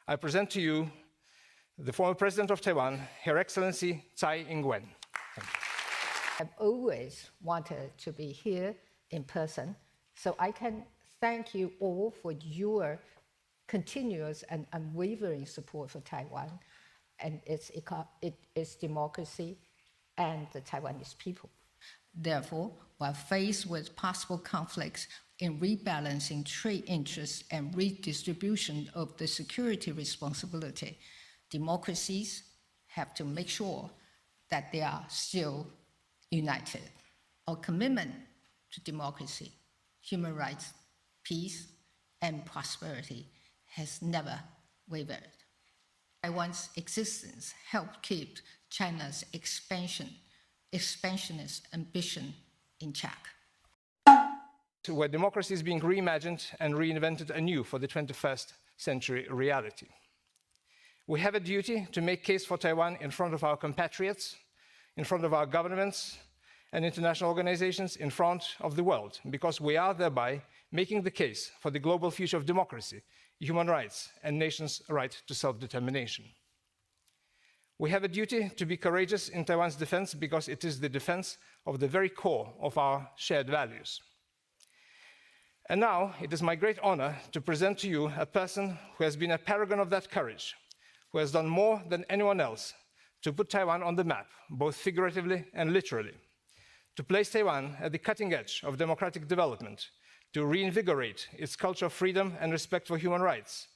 I present to you the former President of Taiwan, Her Excellency Tsai Ing-wen. I've always wanted to be here in person, so I can thank you all for your continuous and unwavering support for Taiwan and its democracy and the Taiwanese people. Therefore, while faced with possible conflicts in rebalancing trade interests and redistribution of the security responsibility, democracies have to make sure that they are still united. Our commitment to democracy, human rights, peace, and prosperity has never wavered. Taiwan's existence helped keep China's expansionist ambition in check. Where democracy is being reimagined and reinvented anew for the 21st century reality. We have a duty to make case for Taiwan in front of our compatriots, in front of our governments and international organizations, in front of the world, because we are thereby making the case for the global future of democracy, human rights, and nations' right to self-determination. We have a duty to be courageous in Taiwan's defense because it is the defense of the very core of our shared values. And now, it is my great honor to present to you a person who has been a paragon of that courage, who has done more than anyone else to put Taiwan on the map, both figuratively and literally, to place Taiwan at the cutting edge of democratic development, to reinvigorate its culture of freedom and respect for human rights,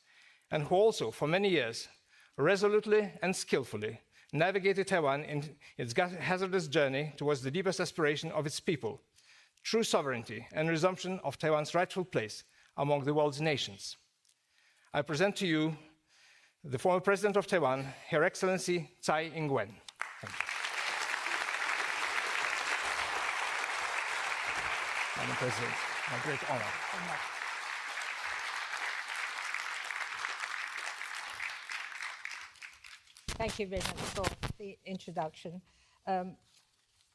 and who also, for many years, resolutely and skillfully navigated Taiwan in its hazardous journey towards the deepest aspiration of its people, true sovereignty and resumption of Taiwan's rightful place among the world's nations. I present to you the former President of Taiwan, Her Excellency Tsai Ing-wen. Thank you. Madam President, my great honor. Thank you very much for the introduction.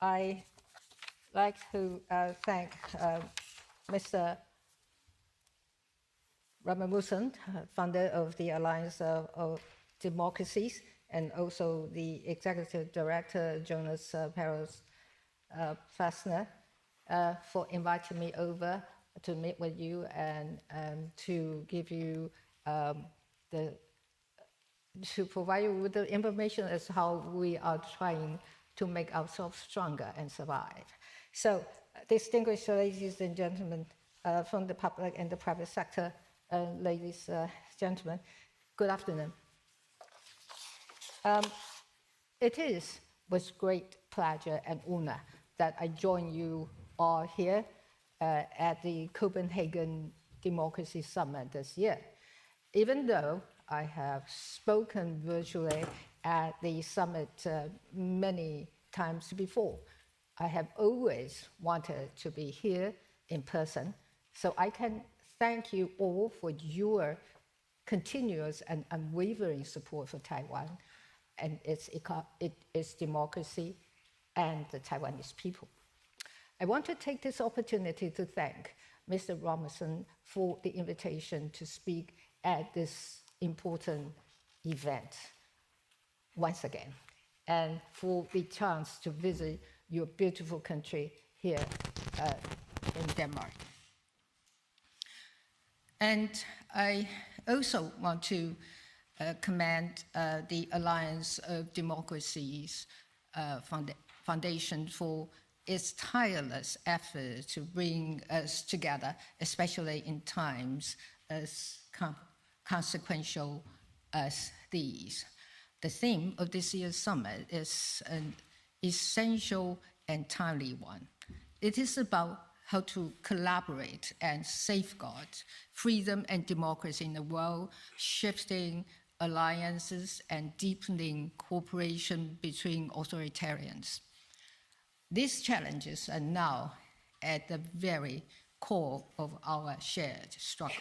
I like to thank Mr. Ramamusan, founder of the Alliance of Democracies, and also the Executive Director, Jonas Peros Fassner, for inviting me over to meet with you and to give you to provide you with the information as how we are trying to make ourselves stronger and survive. So, distinguished ladies and gentlemen from the public and the private sector, ladies and gentlemen, good afternoon. It is with great pleasure and honor that I join you all here at the Copenhagen Democracy Summit this year. Even though I have spoken virtually at the summit many times before, I have always wanted to be here in person, so I can thank you all for your continuous and unwavering support for Taiwan and its democracy and the Taiwanese people. I want to take this opportunity to thank Mr. Robinson for the invitation to speak at this important event once again, and for the chance to visit your beautiful country here in Denmark. And I also want to commend the Alliance of Democracies Foundation for its tireless effort to bring us together, especially in times as consequential as these. The theme of this year's summit is an essential and timely one. It is about how to collaborate and safeguard freedom and democracy in the world, shifting alliances and deepening cooperation between authoritarians. These challenges are now at the very core of our shared struggle.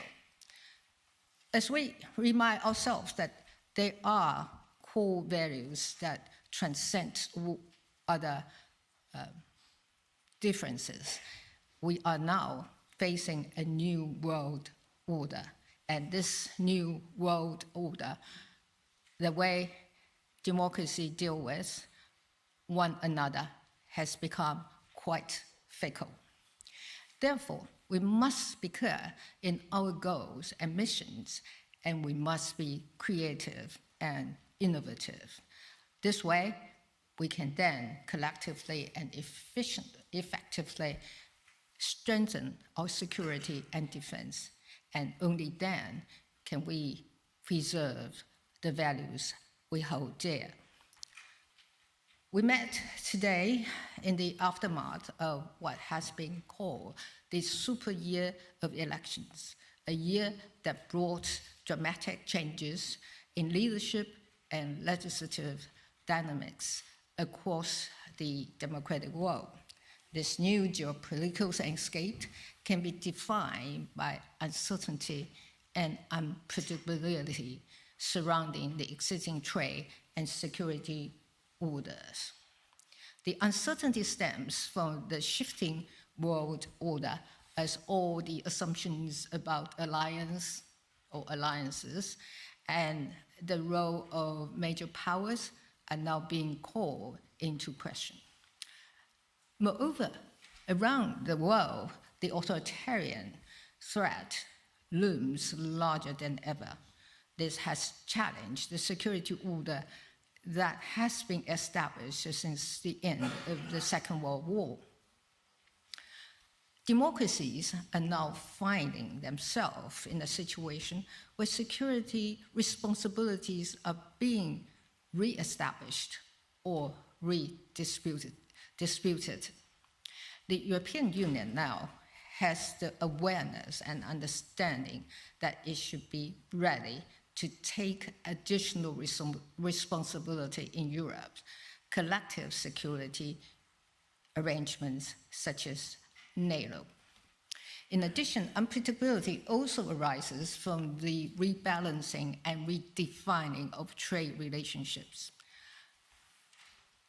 As we remind ourselves that there are core values that transcend other differences, we are now facing a new world order And this new world order, the way democracy deal with one another has become quite fickle. Therefore, we must be clear in our goals and missions, and we must be creative and innovative. This way, we can then collectively and effectively strengthen our security and defense, and only then can we preserve the values we hold dear. We met today in the aftermath of what has been called the super year of elections, a year that brought dramatic changes in leadership and legislative dynamics across the democratic world. This new geopolitical landscape can be defined by uncertainty and unpredictability surrounding the existing trade and security orders. The uncertainty stems from the shifting world order, as all the assumptions about alliance or alliances and the role of major powers are now being called into question. Moreover, around the world, the authoritarian threat looms larger than ever. This has challenged the security order that has been established since the end of the Second World War. Democracies are now finding themselves in a situation where security responsibilities are being re-established or redisputed. The European Union now has the awareness and understanding that it should be ready to take additional responsibility in Europe's collective security arrangements such as NATO. In addition, unpredictability also arises from the rebalancing and redefining of trade relationships.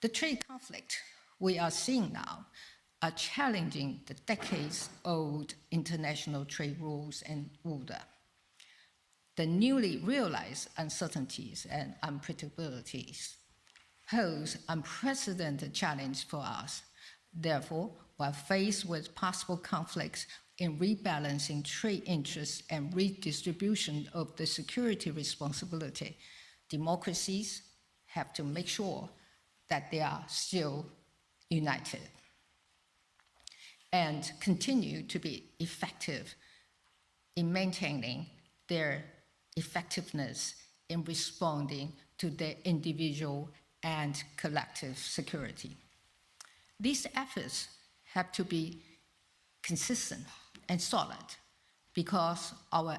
The trade conflict we are seeing now are challenging the decades-old international trade rules and order. The newly realized uncertainties and unpredictabilities pose unprecedented challenge for us. Therefore, while faced with possible conflicts in rebalancing trade interests and redistribution of the security responsibility, democracies have to make sure that they are still united and continue to be effective in maintaining their effectiveness in responding to their individual and collective security. These efforts have to be consistent and solid because our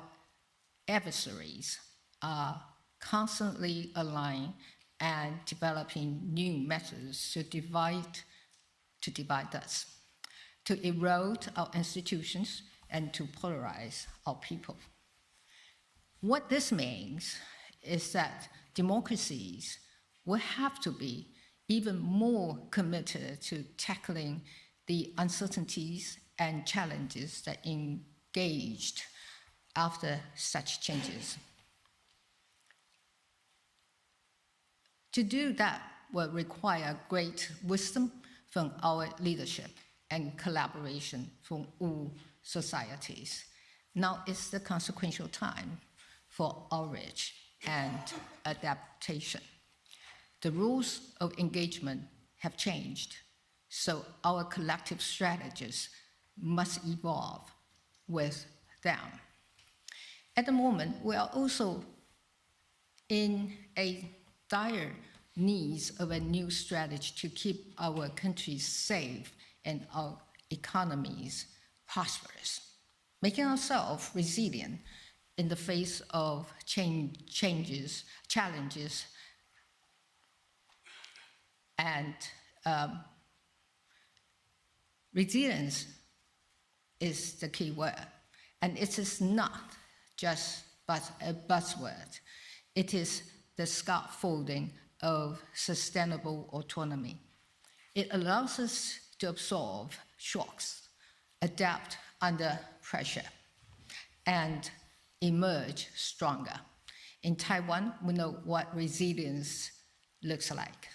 adversaries are constantly aligned and developing new methods to divide us, to erode our institutions, and to polarize our people. What this means is that democracies will have to be even more committed to tackling the uncertainties and challenges that engaged after such changes. To do that will require great wisdom from our leadership and collaboration from all societies. Now is the consequential time for outreach and adaptation. The rules of engagement have changed, so our collective strategies must evolve with them. At the moment, we are also in a dire needs of a new strategy to keep our countries safe and our economies prosperous, making ourselves resilient in the face of challenges, and resilience is the key word. And it is not just a buzzword. It is the scaffolding of sustainable autonomy. It allows us to absorb shocks, adapt under pressure, and emerge stronger. In Taiwan, we know what resilience looks like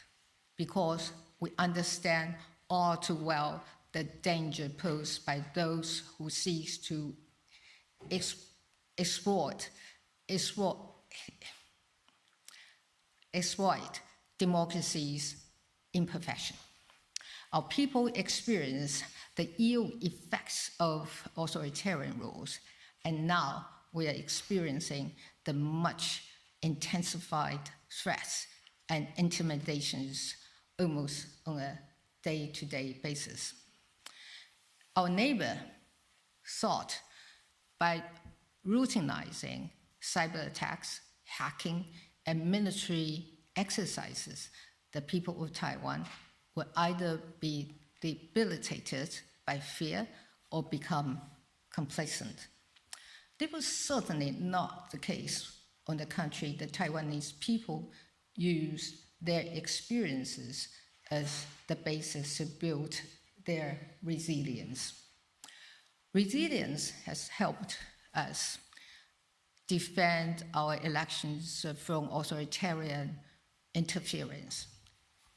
because we understand all too well the danger posed by those who seek to exploit democracy's imperfection. Our people experience the ill effects of authoritarian rules, and now we are experiencing the much intensified threats and intimidations almost on a day-to-day basis. Our neighbor thought by routinizing cyber attacks, hacking, and military exercises, the people of Taiwan will either be debilitated by fear or become complacent. This was certainly not the case. On the contrary, the Taiwanese people use their experiences as the basis to build their resilience. Resilience has helped us defend our elections from authoritarian interference.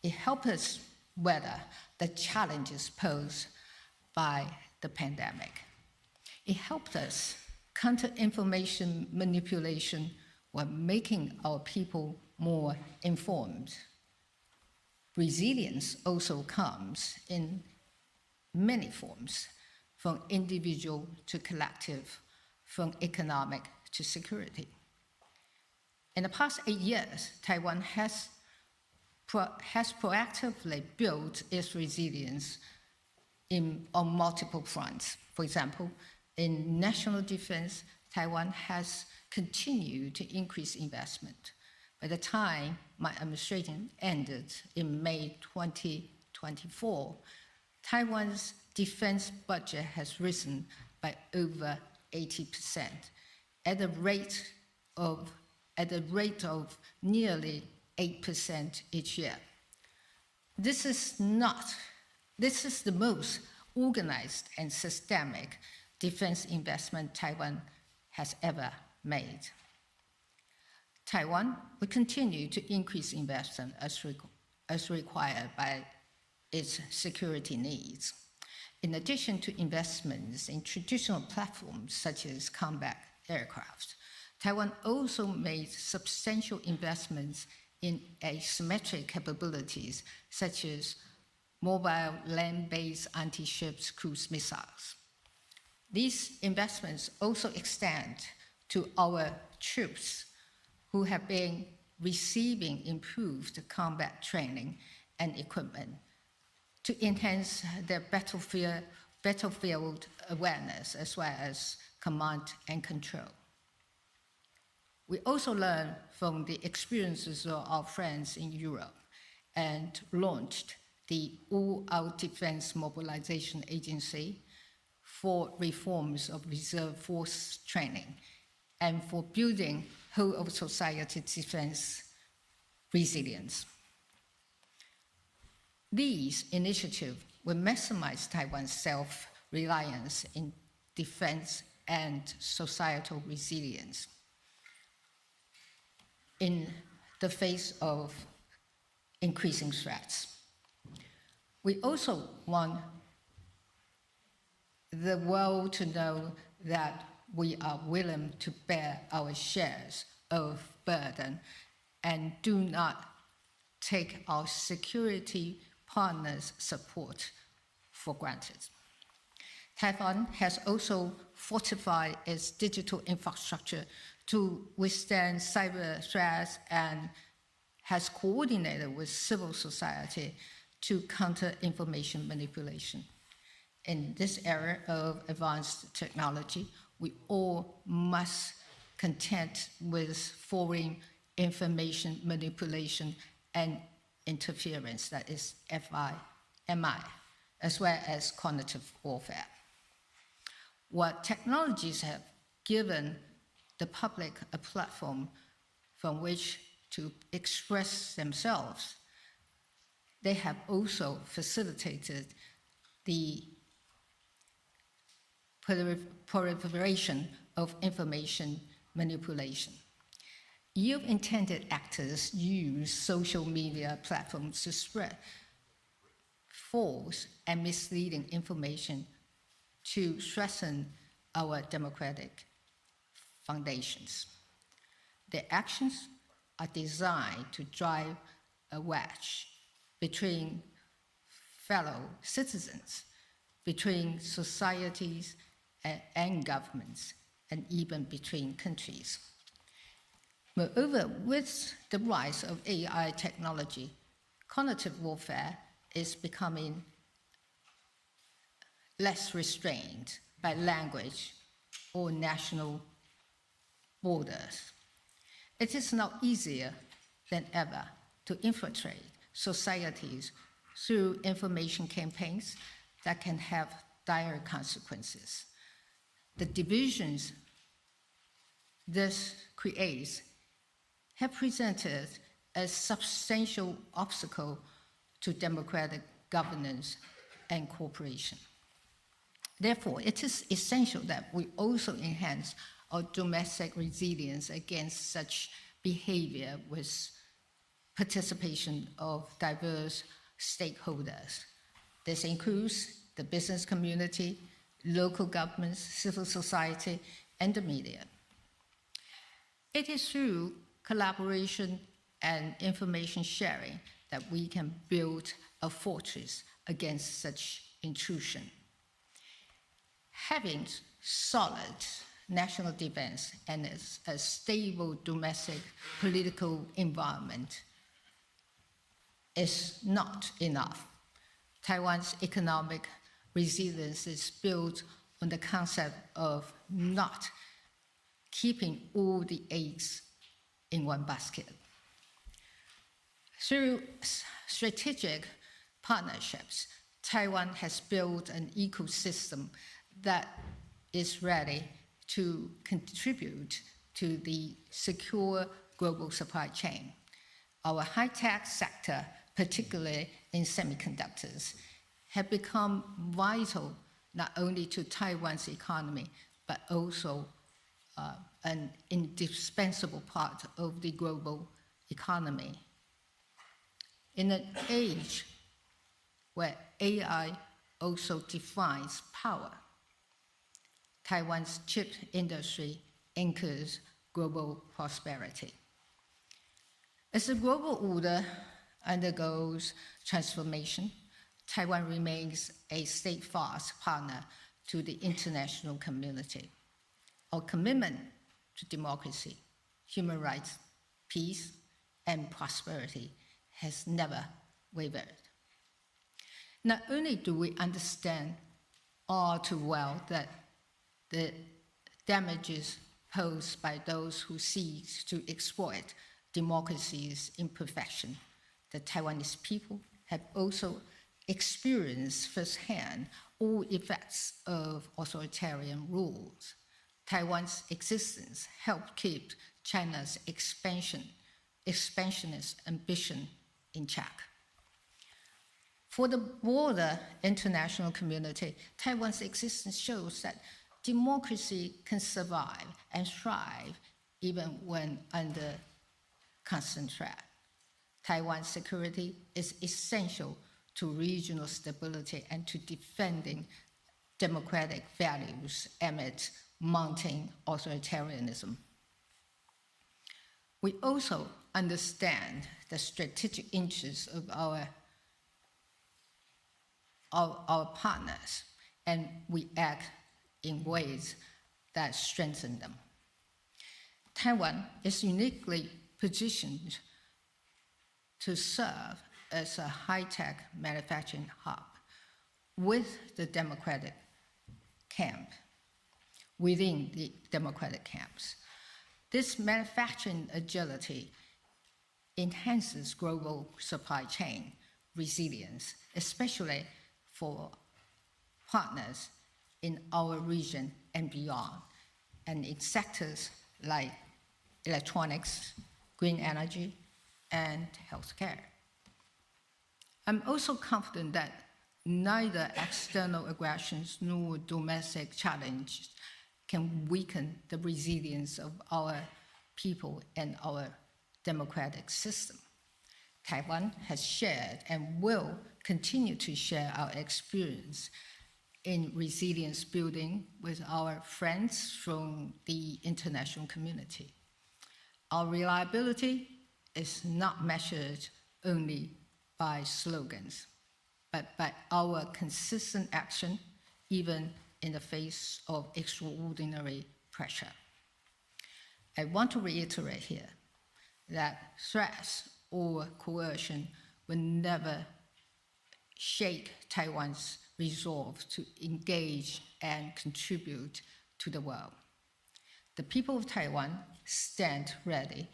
It helped us weather the challenges posed by the pandemic. It helped us counter information manipulation while making our people more informed. Resilience also comes in many forms, from individual to collective, from economic to security. In the past 8 years, Taiwan has proactively built its resilience on multiple fronts. For example, in national defense, Taiwan has continued to increase investment. By the time my administration ended in May 2024, Taiwan's defense budget has risen by over 80%, at a rate of nearly 8% each year. This is the most organized and systemic defense investment Taiwan has ever made. Taiwan will continue to increase investment as required by its security needs. In addition to investments in traditional platforms such as combat aircraft, Taiwan also made substantial investments in asymmetric capabilities such as mobile land-based anti-ship cruise missiles. These investments also extend to our troops who have been receiving improved combat training and equipment to enhance their battlefield awareness as well as command and control. We also learned from the experiences of our friends in Europe and launched the All-Out Defense Mobilization Agency for reforms of reserve force training and for building whole of society defense resilience. These initiatives will maximize Taiwan's self-reliance in defense and societal resilience in the face of increasing threats. We also want the world to know that we are willing to bear our shares of burden and do not take our security partners' support for granted. Taiwan has also fortified its digital infrastructure to withstand cyber threats and has coordinated with civil society to counter information manipulation. In this era of advanced technology, we all must contend with foreign information manipulation and interference, that is FIMI, as well as cognitive warfare. What technologies have given the public a platform from which to express themselves, they have also facilitated the proliferation of information manipulation. Ill-intended actors use social media platforms to spread false and misleading information to strengthen our democratic foundations. Their actions are designed to drive a wedge between fellow citizens, between societies and governments, and even between countries. Moreover, with the rise of AI technology, cognitive warfare is becoming less restrained by language or national borders. It is now easier than ever to infiltrate societies through information campaigns that can have dire consequences. The divisions this creates have presented a substantial obstacle to democratic governance and cooperation. Therefore, it is essential that we also enhance our domestic resilience against such behavior with participation of diverse stakeholders. This includes the business community, local governments, civil society, and the media. It is through collaboration and information sharing that we can build a fortress against such intrusion. Having solid national defense and a stable domestic political environment is not enough. Taiwan's economic resilience is built on the concept of not keeping all the eggs in one basket. Through strategic partnerships, Taiwan has built an ecosystem that is ready to contribute to the secure global supply chain. Our high-tech sector, particularly in semiconductors, have become vital not only to Taiwan's economy, but also an indispensable part of the global economy. In an age where AI also defines power, Taiwan's chip industry anchors global prosperity. As the global order undergoes transformation, Taiwan remains a steadfast partner to the international community. Our commitment to democracy, human rights, peace, and prosperity has never wavered. Not only do we understand all too well that the damages posed by those who seek to exploit democracy's imperfection, the Taiwanese people have also experienced firsthand all effects of authoritarian rules. Taiwan's existence helped keep China's expansionist ambition in check. For the broader international community, Taiwan's existence shows that democracy can survive and thrive even when under constant threat. Taiwan's security is essential to regional stability and to defending democratic values amid mounting authoritarianism. We also understand the strategic interests of our partners, and we act in ways that strengthen them. Taiwan is uniquely positioned to serve as a high-tech manufacturing hub with the democratic camp, within the democratic camps. This manufacturing agility enhances global supply chain resilience, especially for partners in our region and beyond, and in sectors like electronics, green energy, and healthcare. I'm also confident that neither external aggressions nor domestic challenges can weaken the resilience of our people and our democratic system. Taiwan has shared and will continue to share our experience in resilience building with our friends from the international community. Our reliability is not measured only by slogans, but by our consistent action, even in the face of extraordinary pressure. I want to reiterate here that threats or coercion will never shake Taiwan's resolve to engage and contribute to the world. The people of Taiwan stand ready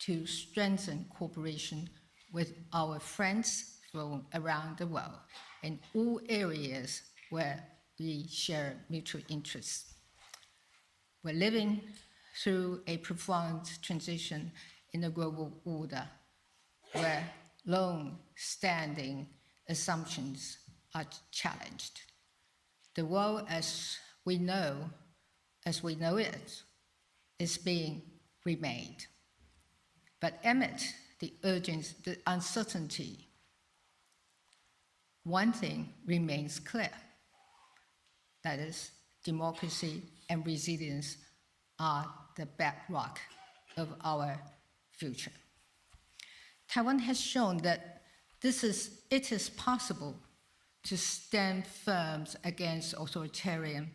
to strengthen cooperation with our friends from around the world in all areas where we share mutual interests. We're living through a profound transition in the global order where long-standing assumptions are challenged. The world as we know it, is being remade. But amid the uncertainty, one thing remains clear. That is, democracy and resilience are the bedrock of our future. Taiwan has shown that it is possible to stand firm against authoritarian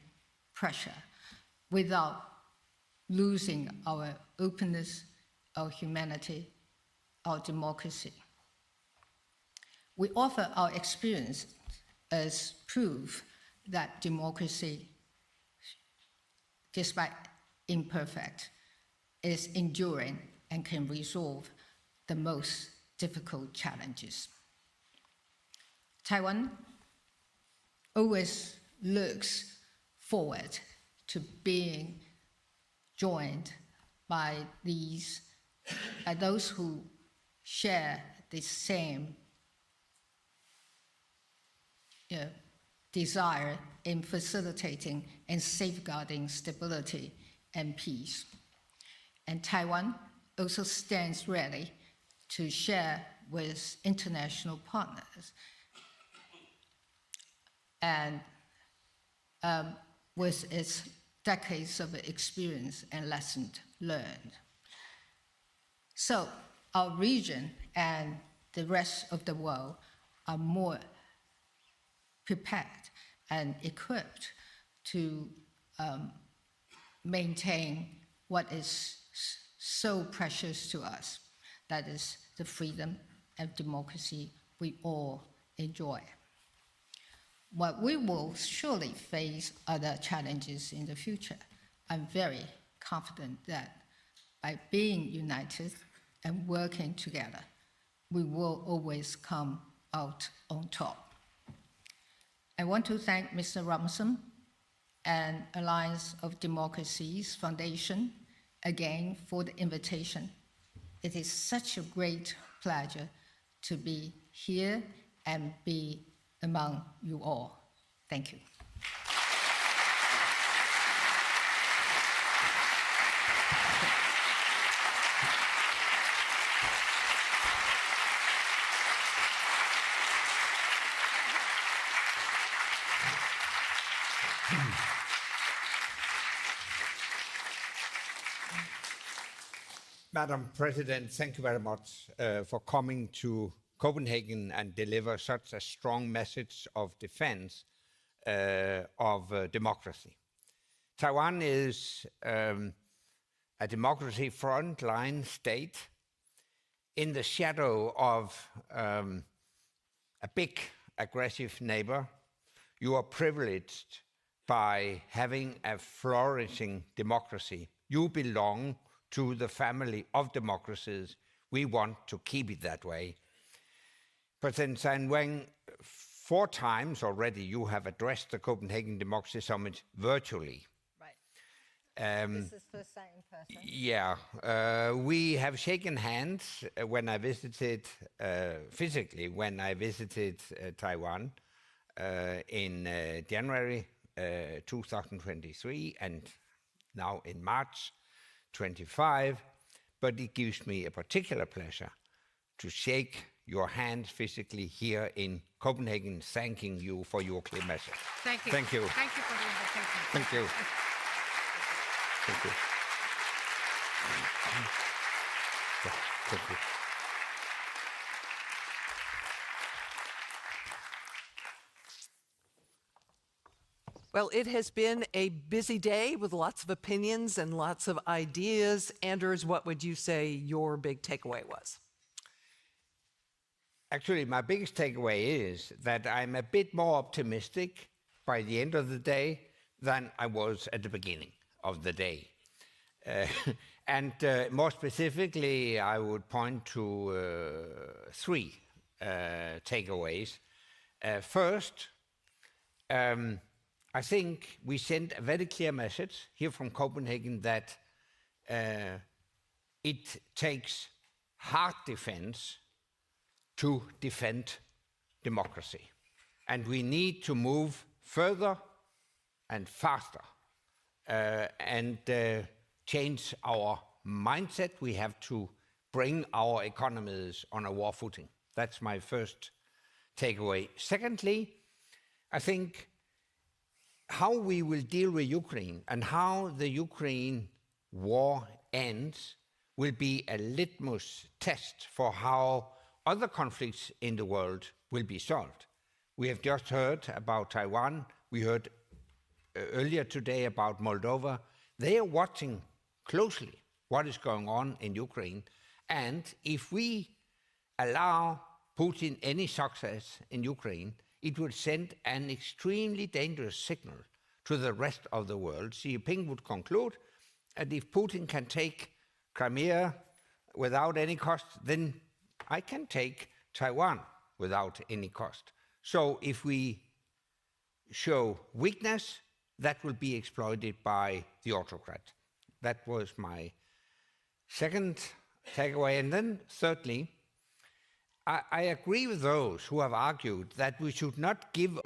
pressure without losing our openness, our humanity, our democracy. We offer our experience as proof that democracy, despite imperfect, is enduring and can resolve the most difficult challenges. Taiwan always looks forward to being joined by those who share the same desire in facilitating and safeguarding stability and peace. And Taiwan also stands ready to share with international partners and with its decades of experience and lessons learned. So our region and the rest of the world are more prepared and equipped to maintain what is so precious to us, that is the freedom and democracy we all enjoy. While we will surely face other challenges in the future, I'm very confident that by being united and working together, we will always come out on top. I want to thank Mr. Robinson and Alliance of Democracies Foundation again for the invitation. It is such a great pleasure to be here and be among you all. Thank you. Madam President, thank you very much for coming to Copenhagen and deliver such a strong message of defense of democracy. Taiwan is a democracy frontline state in the shadow of a big aggressive neighbor. You are privileged by having a flourishing democracy. You belong to the family of democracies. We want to keep it that way. President Tsai Ing-wen, 4 times already you have addressed the Copenhagen Democracy Summit virtually. Right. This is first time in person. Yeah, we have shaken hands when I visited, physically, when I visited Taiwan in January 2023, and now in March 25, but it gives me a particular pleasure to shake your hand physically here in Copenhagen, thanking you for your clear message. Thank you. Thank you. Thank you for the invitation. Thank you. Thank you. Thank you. Well, it has been a busy day with lots of opinions and lots of ideas. Anders, what would you say your big takeaway was? Actually, my biggest takeaway is that I'm a bit more optimistic by the end of the day than I was at the beginning of the day. And more specifically, I would point to three takeaways. First, I think we sent a very clear message here from Copenhagen that it takes hard defense to defend democracy. And we need to move further and faster and change our mindset. We have to bring our economies on a war footing. That's my first takeaway. Secondly, I think how we will deal with Ukraine and how the Ukraine war ends will be a litmus test for how other conflicts in the world will be solved. We have just heard about Taiwan. We heard earlier today about Moldova. They are watching closely what is going on in Ukraine. And if we allow Putin any success in Ukraine, it would send an extremely dangerous signal to the rest of the world. Xi Jinping would conclude that if Putin can take Crimea without any cost, then I can take Taiwan without any cost. So if we show weakness, that will be exploited by the autocrat. That was my second takeaway. And then thirdly, I agree with those who have argued that we should not give